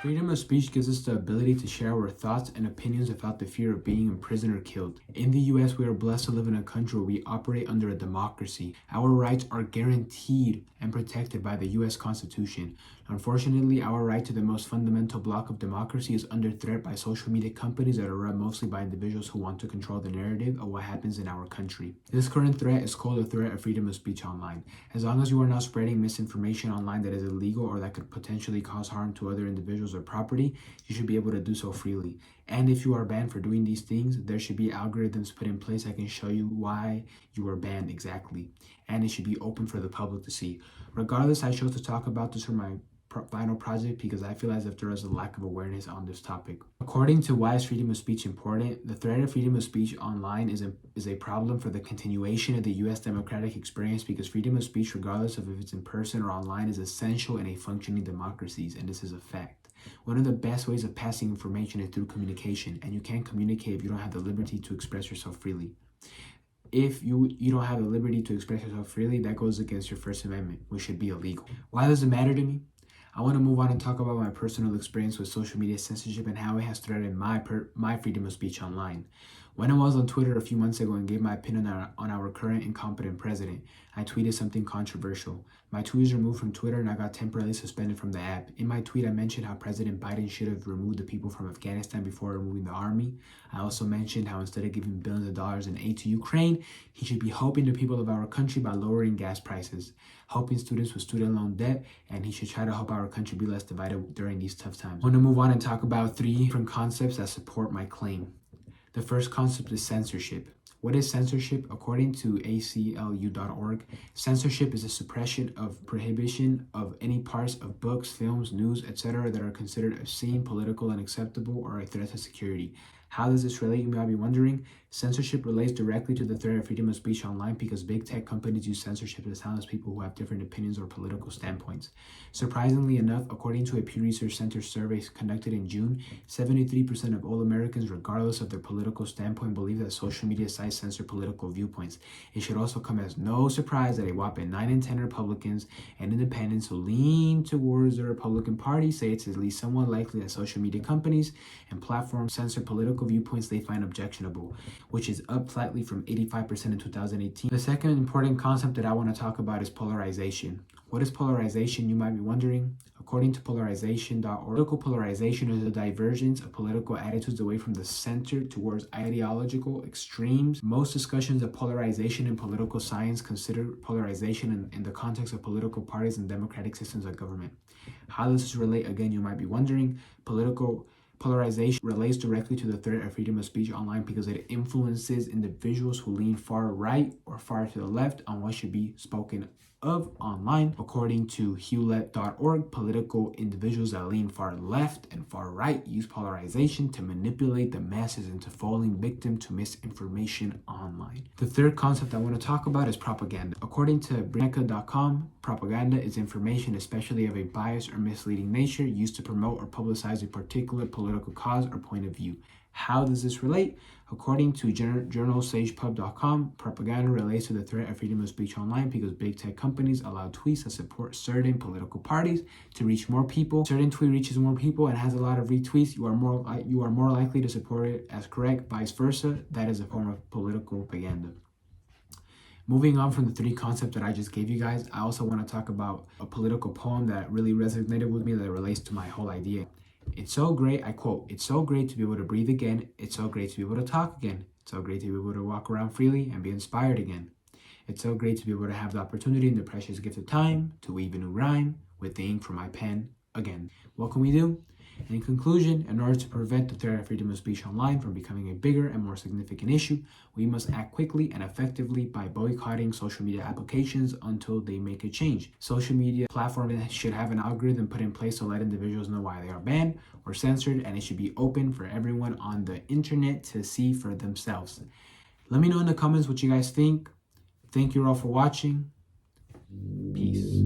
Freedom of speech gives us the ability to share our thoughts and opinions without the fear of being imprisoned or killed. In the US, we are blessed to live in a country where we operate under a democracy. Our rights are guaranteed and protected by the US Constitution. Unfortunately, our right to the most fundamental block of democracy is under threat by social media companies that are run mostly by individuals who want to control the narrative of what happens in our country. This current threat is called the threat of freedom of speech online. As long as you are not spreading misinformation online that is illegal or that could potentially cause harm to other individuals or property, you should be able to do so freely. And if you are banned for doing these things, there should be algorithms put in place that can show you why you were banned exactly. And it should be open for the public to see. Regardless, I chose to talk about this for my final project because I feel as if there is a lack of awareness on this topic. According to why is freedom of speech important, the threat of freedom of speech online is a problem for the continuation of the US democratic experience because freedom of speech, regardless of if it's in person or online, is essential in a functioning democracies, and this is a fact. One of the best ways of passing information is through communication, and you can't communicate if you don't have the liberty to express yourself freely. If you don't have the liberty to express yourself freely, that goes against your First Amendment, which should be illegal. Why does it matter to me? I want to move on and talk about my personal experience with social media censorship and how it has threatened my freedom of speech online. When I was on Twitter a few months ago and gave my opinion on our current incompetent president, I tweeted something controversial. My tweet was removed from Twitter and I got temporarily suspended from the app. In my tweet, I mentioned how President Biden should have removed the people from Afghanistan before removing the army. I also mentioned how instead of giving billions of dollars in aid to Ukraine, he should be helping the people of our country by lowering gas prices, helping students with student loan debt, and he should try to help our country be less divided during these tough times. I want to move on and talk about 3 different concepts that support my claim. The first concept is censorship. What is censorship? According to aclu.org, censorship is a suppression of prohibition of any parts of books, films, news, etc. that are considered obscene, political, unacceptable, or a threat to security. How does this relate, you might be wondering? Censorship relates directly to the threat of freedom of speech online because big tech companies use censorship to silence people who have different opinions or political standpoints. Surprisingly enough, according to a Pew Research Center survey conducted in June, 73% of all Americans, regardless of their political standpoint, believe that social media sites censor political viewpoints. It should also come as no surprise that a whopping 9 in 10 Republicans and independents who lean towards the Republican Party say it's at least somewhat likely that social media companies and platforms censor political viewpoints they find objectionable, which is up slightly from 85% in 2018. The second important concept that I want to talk about is polarization. What is polarization, you might be wondering? According to polarization.org, political polarization is a divergence of political attitudes away from the center towards ideological extremes. Most discussions of polarization in political science consider polarization in the context of political parties and democratic systems of government. How does this relate? Again, you might be wondering. Political polarization relates directly to the threat of freedom of speech online because it influences individuals who lean far right or far to the left on what should be spoken of online. According to hewlett.org, political individuals that lean far left and far right use polarization to manipulate the masses into falling victim to misinformation online. The third concept I want to talk about is propaganda. According to Britannica.com, propaganda is information, especially of a biased or misleading nature, used to promote or publicize a particular political cause or point of view. How does this relate? According to journalsagepub.com, propaganda relates to the threat of freedom of speech online because big tech companies allow tweets that support certain political parties to reach more people. Certain tweet reaches more people and has a lot of retweets. You are more likely to support it as correct. Vice versa, that is a form of political propaganda. Moving on from the 3 concepts that I just gave you guys, I also want to talk about a political poem that really resonated with me that relates to my whole idea. It's so great, I quote, "It's so great to be able to breathe again. It's so great to be able to talk again. It's so great to be able to walk around freely and be inspired again. It's so great to be able to have the opportunity and the precious gift of time to weave a new rhyme with the ink from my pen again." What can we do? In conclusion, in order to prevent the threat of freedom of speech online from becoming a bigger and more significant issue, we must act quickly and effectively by boycotting social media applications until they make a change. Social media platforms should have an algorithm put in place to let individuals know why they are banned or censored, and it should be open for everyone on the internet to see for themselves. Let me know in the comments what you guys think. Thank you all for watching. Peace.